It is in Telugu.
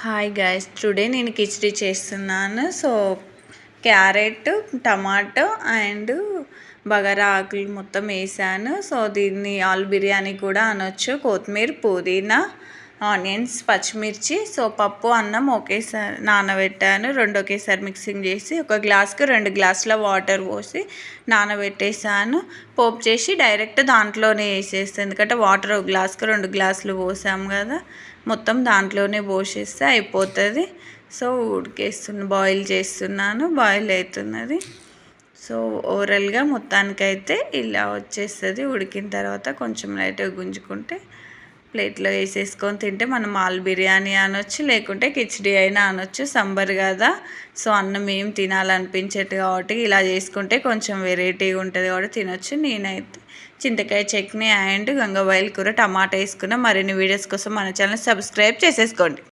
హాయ్ గైస్, టుడే నేను కిచిడి చేస్తున్నాను. So carrot, tomato and bagara ఆకులు మొత్తం వేసాను. సో దీన్ని ఆలు బిర్యానీ కూడా అనొచ్చు. కొత్తిమీర, పుదీనా, ఆనియన్స్, పచ్చిమిర్చి. సో పప్పు, అన్నం ఒకేసారి నానబెట్టాను. రెండు ఒకేసారి మిక్సింగ్ చేసి ఒక గ్లాస్కి 2 గ్లాసుల వాటర్ పోసి నానబెట్టేసాను. పోపు చేసి డైరెక్ట్ దాంట్లోనే వేసేస్తాను, ఎందుకంటే వాటర్ ఒక గ్లాస్కి 2 గ్లాసులు పోసాము కదా, మొత్తం దాంట్లోనే పోసేస్తే అయిపోతుంది. సో బాయిల్ చేస్తున్నాను, బాయిల్ అవుతున్నది. సో ఓవరాల్గా మొత్తానికైతే ఇలా వచ్చేస్తుంది. ఉడికిన తర్వాత కొంచెం లైట్గా గుంజుకుంటే ప్లేట్లో వేసేసుకొని తింటే మనం ఆలు బిర్యానీ అనొచ్చు, లేకుంటే కిచిడి అయినా అనొచ్చు. సంబర్ కదా, సో అన్నం ఏం తినాలనిపించట్టు కాబట్టి ఇలా చేసుకుంటే కొంచెం వెరైటీగా ఉంటుంది కాబట్టి తినొచ్చు. నేనైతే చింతకాయ చట్నీ అండ్ గంగవాయిల్ కూర, టమాటా వేసుకున్న. మరిన్ని వీడియోస్ కోసం మన ఛానల్ సబ్స్క్రైబ్ చేసేసుకోండి.